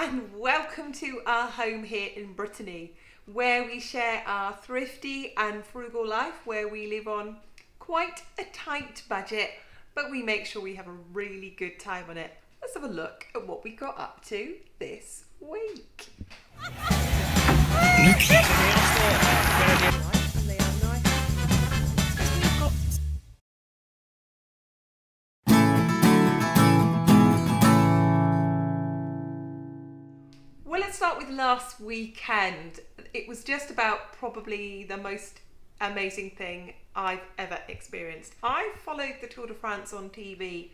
and welcome to our home here in Brittany, where we share our thrifty and frugal life, where we live on quite a tight budget, but we make sure we have a really good time on it. Let's have a look at what we got up to this week. Well, let's start with last weekend. It was just about probably the most amazing thing I've ever experienced. I followed the Tour de France on TV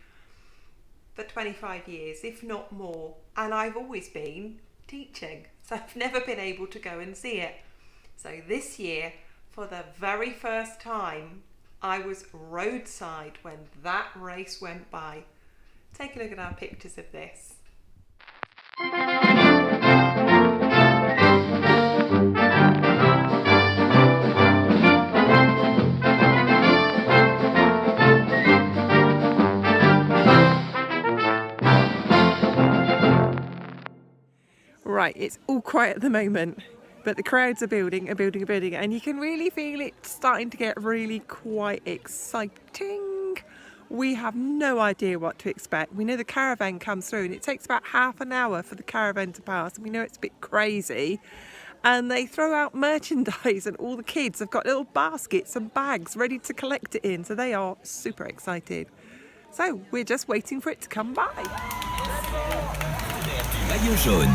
for 25 years, if not more, and I've always been teaching, so I've never been able to go and see it. So this year, for the very first time, I was roadside when that race went by. Take a look at our pictures of this. Right, it's all quiet at the moment, but the crowds are building, and you can really feel it starting to get really quite exciting. We have no idea what to expect. We know the caravan comes through and it takes about half an hour for the caravan to pass, and we know it's a bit crazy. And they throw out merchandise and all the kids have got little baskets and bags ready to collect it in, so they are super excited. So we're just waiting for it to come by. Maillot jaune.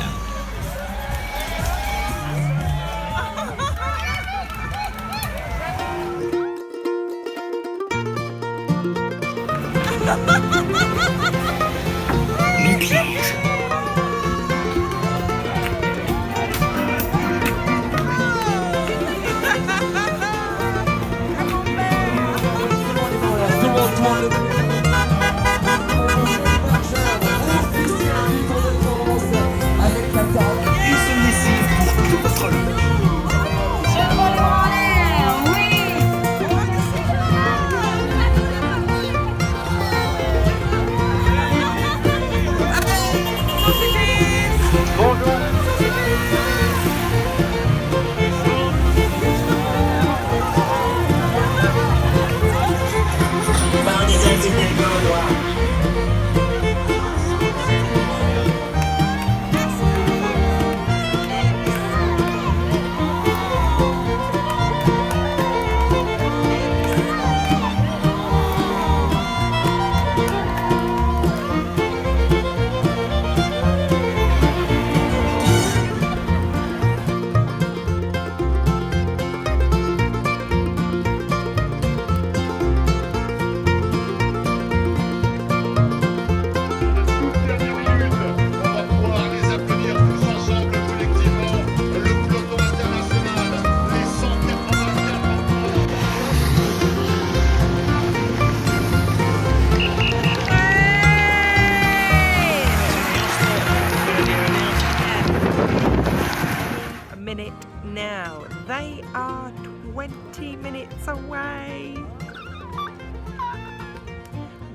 Now they are 20 minutes away.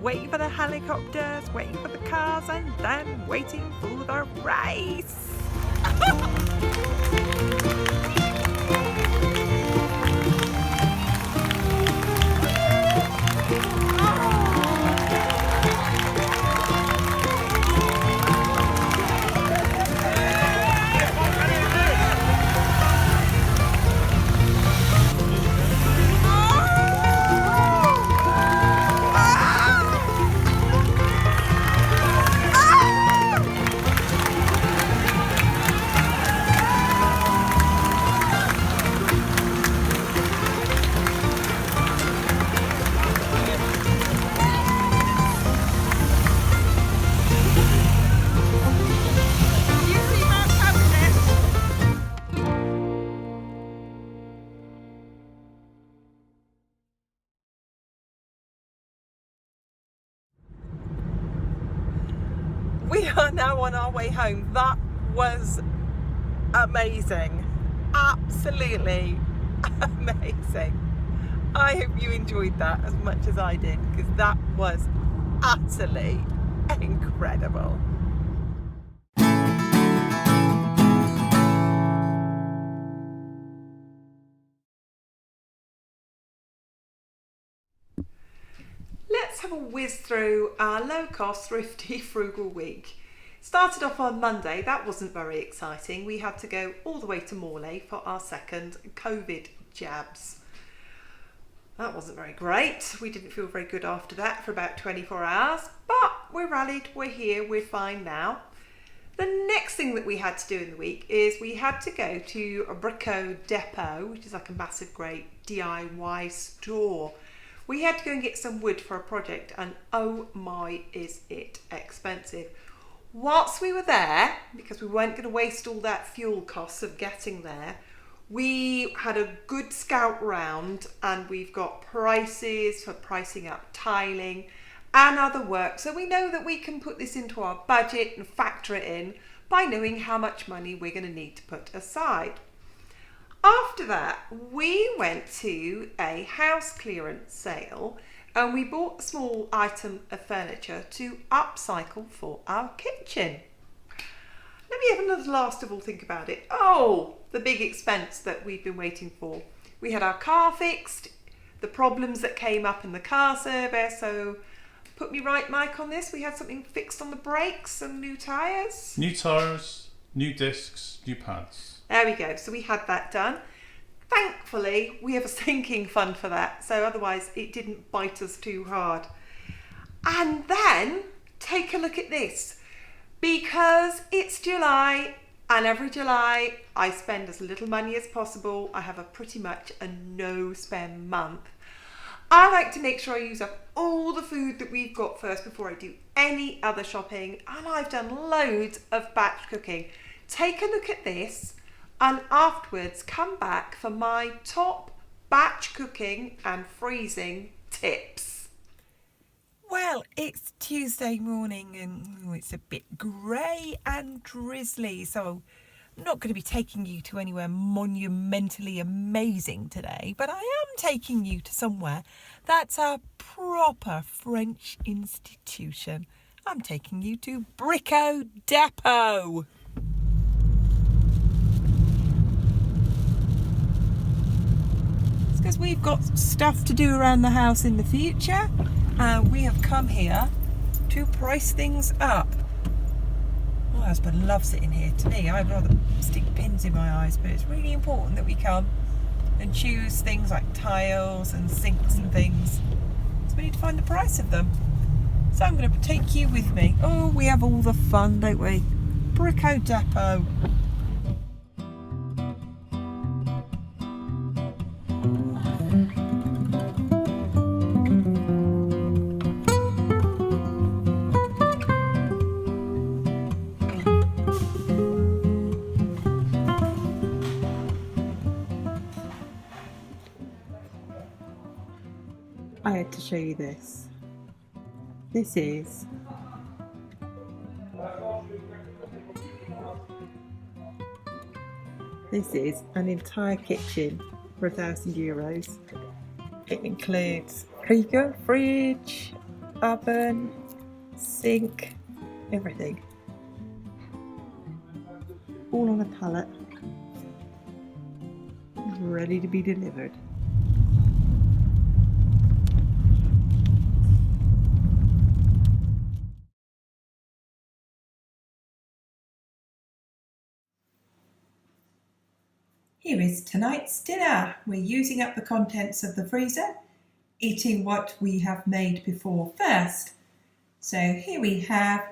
Waiting for the helicopters, waiting for the cars, and then waiting for the race. We are now on our way home. That was amazing. Absolutely amazing. I hope you enjoyed that as much as I did, because that was utterly incredible. let's have a whiz through our low-cost, thrifty, frugal week. Started off on Monday. That wasn't very exciting. We had to go all the way to Morlaix for our second COVID jabs. That wasn't very great. We didn't feel very good after that for about 24 hours, but we're rallied, we're here, we're fine now. The next thing that we had to do in the week is we had to go to a Brico Depot, which is like a massive, great DIY store. We had to go and get some wood for a project, and oh my, is it expensive. Whilst we were there, because we weren't going to waste all that fuel costs of getting there, we had a good scout round, and we've got prices for pricing up tiling and other work. So we know that we can put this into our budget and factor it in by knowing how much money we're going to need to put aside. After that, we went to a house clearance sale and we bought a small item of furniture to upcycle for our kitchen. Let me have another last of all think about it. Oh, the big expense that we've been waiting for. We had our car fixed, the problems that came up in the car service. So put me right, Mike, on this. We had something fixed on the brakes, some new tyres. New tyres, new discs, new pads. There we go. So we had that done. Thankfully, we have a sinking fund for that, so otherwise it didn't bite us too hard. And then, take a look at this. Because it's July, and every July I spend as little money as possible. I have pretty much a no-spend month. I like to make sure I use up all the food that we've got first before I do any other shopping, and I've done loads of batch cooking. Take a look at this. And afterwards come back for my top batch cooking and freezing tips. Well, it's Tuesday morning and it's a bit grey and drizzly, so I'm not going to be taking you to anywhere monumentally amazing today, but I am taking you to somewhere that's a proper French institution. I'm taking you to Brico Depot. Because we've got stuff to do around the house in the future, and we have come here to price things up. My husband loves it in here. To me, I'd rather stick pins in my eyes, but it's really important that we come and choose things like tiles and sinks and things. So we need to find the price of them. So I'm going to take you with me. Oh, we have all the fun, don't we? Brico Depot. I had to show you this. This is an entire kitchen for €1,000. It includes cooker, fridge, oven, sink, everything. All on a pallet, ready to be delivered. Here is tonight's dinner. We're using up the contents of the freezer, eating what we have made before first. So here we have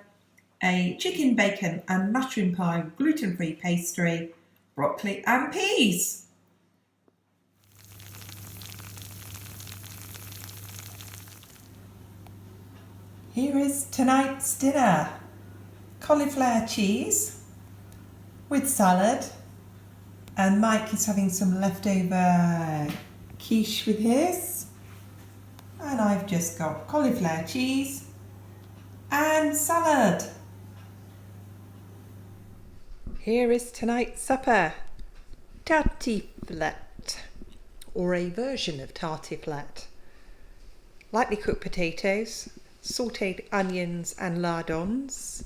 a chicken, bacon and mushroom pie, gluten-free pastry, broccoli and peas. Here is tonight's dinner. Cauliflower cheese with salad. And Mike is having some leftover quiche with his. And I've just got cauliflower cheese and salad. Here is tonight's supper. Tartiflette, or a version of tartiflette. Lightly cooked potatoes, sautéed onions and lardons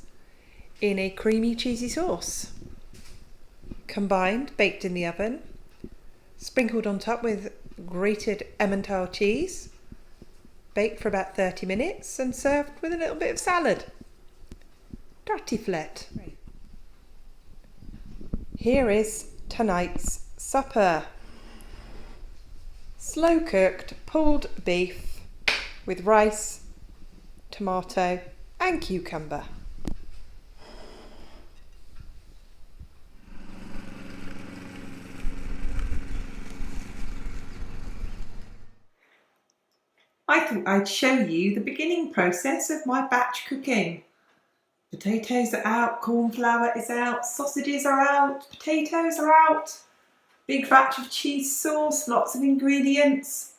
in a creamy cheesy sauce. Combined, baked in the oven, sprinkled on top with grated Emmental cheese, baked for about 30 minutes and served with a little bit of salad. Tartiflette. Here is tonight's supper. Slow cooked pulled beef with rice, tomato and cucumber. I thought I'd show you the beginning process of my batch cooking. Potatoes are out, corn flour is out, sausages are out, potatoes are out. Big batch of cheese sauce, lots of ingredients.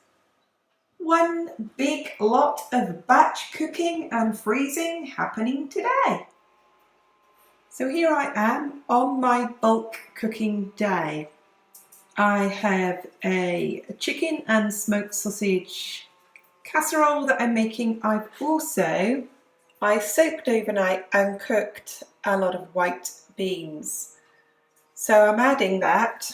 One big lot of batch cooking and freezing happening today. So here I am on my bulk cooking day. I have a chicken and smoked sausage casserole that I'm making. I soaked overnight and cooked a lot of white beans. So I'm adding that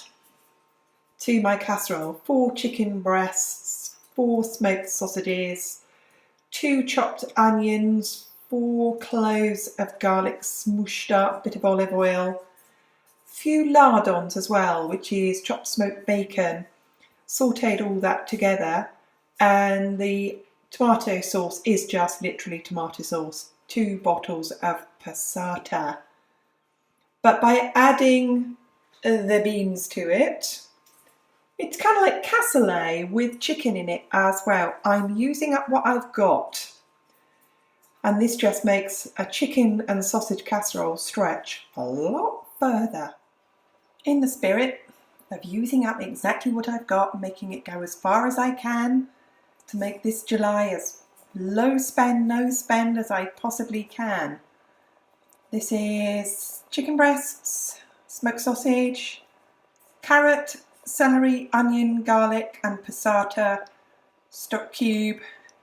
to my casserole. 4 chicken breasts, 4 smoked sausages, 2 chopped onions, 4 cloves of garlic smooshed up, bit of olive oil, a few lardons as well, which is chopped smoked bacon. Sauteed all that together. And the tomato sauce is just literally tomato sauce. 2 bottles of passata. But by adding the beans to it, it's kind of like cassoulet with chicken in it as well. I'm using up what I've got. And this just makes a chicken and sausage casserole stretch a lot further. In the spirit of using up exactly what I've got, making it go as far as I can, to make this July as low spend, no spend as I possibly can. This is chicken breasts, smoked sausage, carrot, celery, onion, garlic and passata, stock cube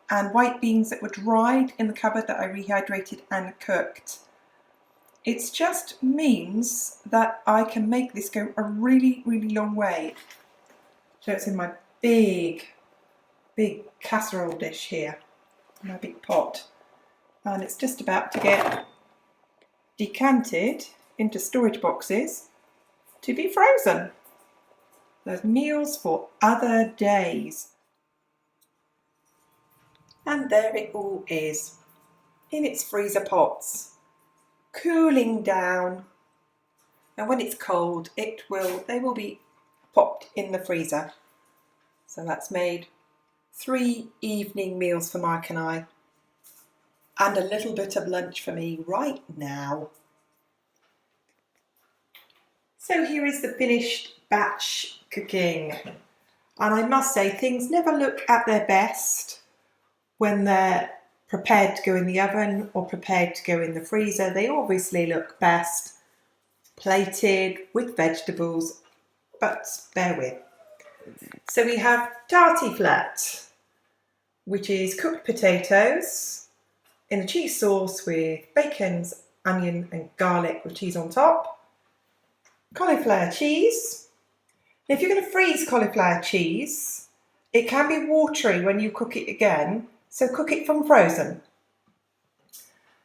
and white beans that were dried in the cupboard that I rehydrated and cooked. It just means that I can make this go a really, really long way. So it's in my big casserole dish here, my big pot, and it's just about to get decanted into storage boxes to be frozen. There's meals for other days. And there it all is in its freezer pots, cooling down, and when it's cold they will be popped in the freezer. So that's made 3 evening meals for Mike and I, and a little bit of lunch for me right now. So here is the finished batch cooking, and I must say things never look at their best when they're prepared to go in the oven or prepared to go in the freezer. They obviously look best plated with vegetables, but bear with. So we have tartiflette, which is cooked potatoes in a cheese sauce with bacon, onion and garlic with cheese on top. Cauliflower cheese. Now, if you're going to freeze cauliflower cheese, it can be watery when you cook it again, so cook it from frozen.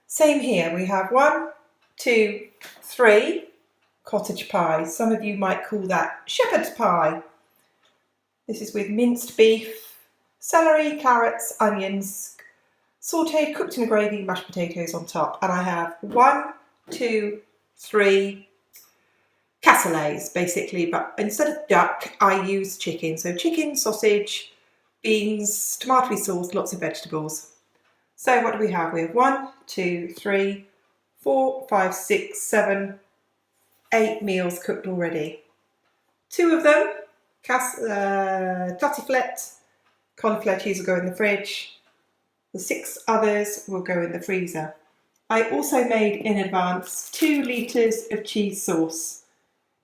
Same here, we have 1, 2, 3 cottage pie. Some of you might call that shepherd's pie. This is with minced beef, celery, carrots, onions, sauteed, cooked in a gravy, mashed potatoes on top. And I have 1, 2, 3 cassoulets basically, but instead of duck, I use chicken. So chicken, sausage, beans, tomato sauce, lots of vegetables. So what do we have? We have 1, 2, 3, 4, 5, 6, 7, 8 meals cooked already. 2 of them, tartiflette, cauliflower cheese will go in the fridge. The 6 others will go in the freezer. I also made in advance 2 litres of cheese sauce.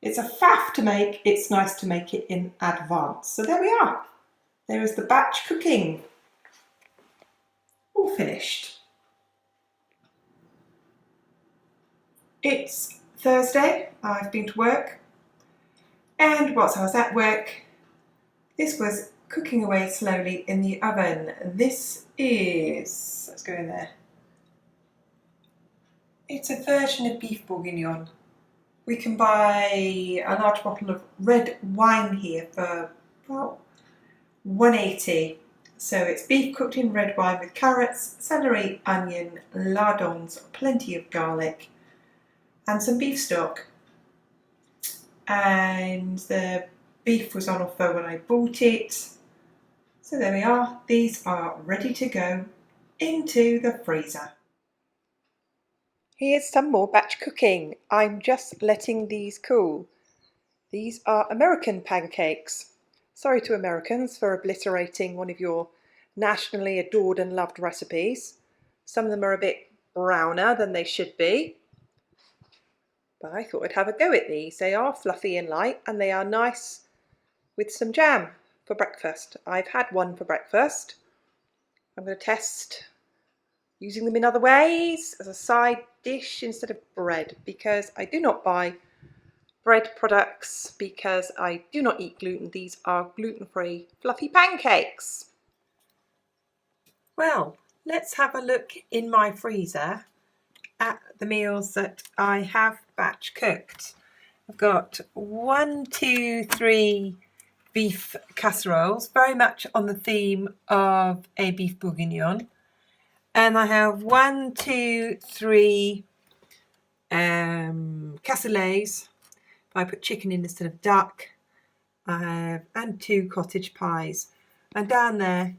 It's a faff to make, it's nice to make it in advance. So there we are. There is the batch cooking. All finished. It's Thursday, I've been to work, and whilst I was at work, this was cooking away slowly in the oven. This is, let's go in there. It's a version of beef bourguignon. We can buy a large bottle of red wine here for about $1.80. So it's beef cooked in red wine with carrots, celery, onion, lardons, plenty of garlic, and some beef stock. And the beef was on offer when I bought it. So there we are. These are ready to go into the freezer. Here's some more batch cooking. I'm just letting these cool. These are American pancakes. Sorry to Americans for obliterating one of your nationally adored and loved recipes. Some of them are a bit browner than they should be. But I thought I'd have a go at these. They are fluffy and light, and they are nice with some jam for breakfast. I've had one for breakfast. I'm going to test using them in other ways as a side dish instead of bread, because I do not buy bread products because I do not eat gluten. These are gluten-free fluffy pancakes. Well, let's have a look in my freezer at the meals that I have batch cooked. I've got 1, 2, 3 beef casseroles, very much on the theme of a beef bourguignon. And I have 1, 2, 3 cassoulets. I put chicken in instead of duck. And 2 cottage pies. And down there,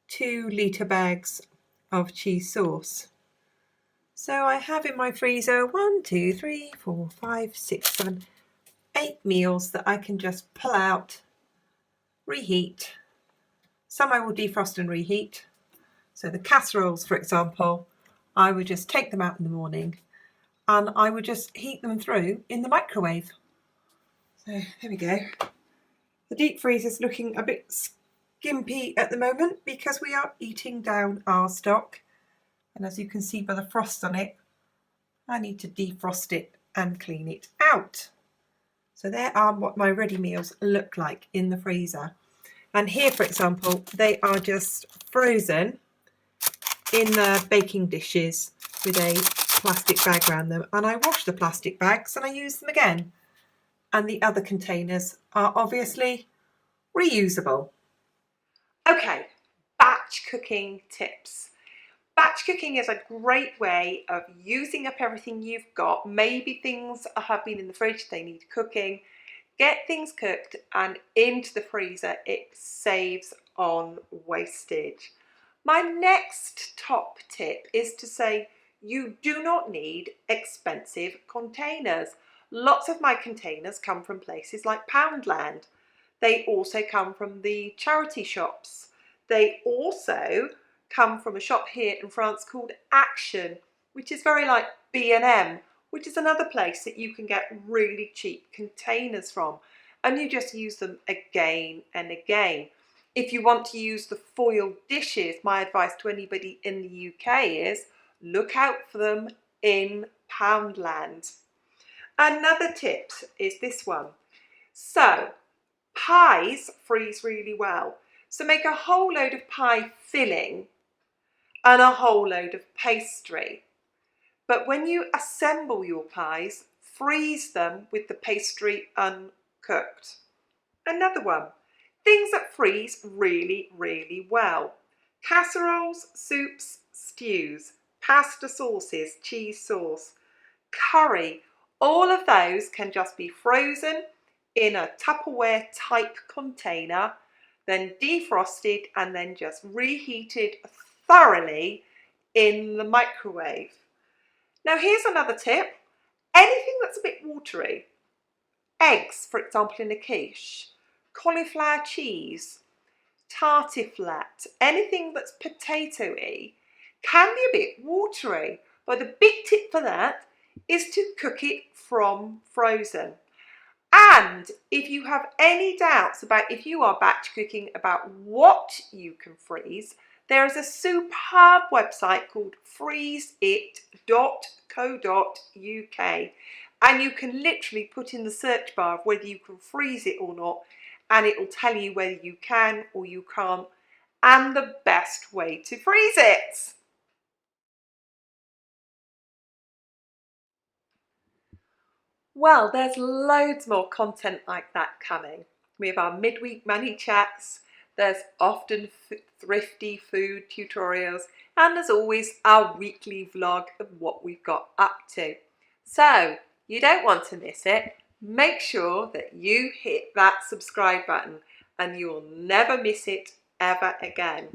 2 litre bags of cheese sauce. So I have in my freezer 1, 2, 3, 4, 5, 6, 7, 8 meals that I can just pull out, reheat. Some I will defrost and reheat. So the casseroles, for example, I would just take them out in the morning and I would just heat them through in the microwave. So there we go. The deep freezer is looking a bit skimpy at the moment because we are eating down our stock. And as you can see by the frost on it, I need to defrost it and clean it out. So there are what my ready meals look like in the freezer. And here, for example, they are just frozen in the baking dishes with a plastic bag around them. And I wash the plastic bags and I use them again. And the other containers are obviously reusable. Okay, batch cooking tips. Batch cooking is a great way of using up everything you've got. Maybe things have been in the fridge, they need cooking. Get things cooked and into the freezer. It saves on wastage. My next top tip is to say you do not need expensive containers. Lots of my containers come from places like Poundland. They also come from the charity shops. They also come from a shop here in France called Action, which is very like B&M, which is another place that you can get really cheap containers from, and you just use them again and again. If you want to use the foil dishes, my advice to anybody in the UK is look out for them in Poundland. Another tip is this one. So pies freeze really well. So make a whole load of pie filling and a whole load of pastry. But when you assemble your pies, freeze them with the pastry uncooked. Another one. Things that freeze really, really well. Casseroles, soups, stews, pasta sauces, cheese sauce, curry. All of those can just be frozen in a Tupperware type container, then defrosted and then just reheated thoroughly in the microwave. Now here's another tip. Anything that's a bit watery, eggs, for example, in a quiche, cauliflower cheese, tartiflette, anything that's potatoey can be a bit watery, but the big tip for that is to cook it from frozen. And if you have any doubts about if you are batch cooking about what you can freeze, there is a superb website called freezeit.co.uk, and you can literally put in the search bar of whether you can freeze it or not, and it will tell you whether you can or you can't and the best way to freeze it. Well, there's loads more content like that coming. We have our midweek money chats, there's often thrifty food tutorials, and there's always our weekly vlog of what we've got up to. So, you don't want to miss it. Make sure that you hit that subscribe button and you'll never miss it ever again.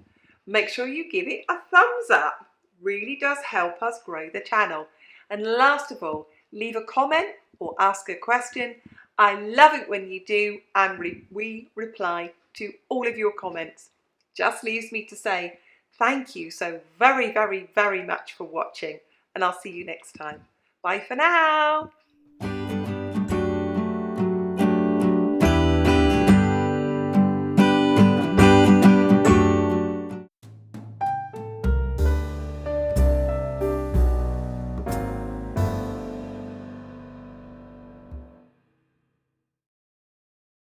Make sure you give it a thumbs up. Really does help us grow the channel. And last of all, leave a comment or ask a question. I love it when you do, and we reply to all of your comments. Just leaves me to say thank you so very, very, very much for watching, and I'll see you next time. Bye for now.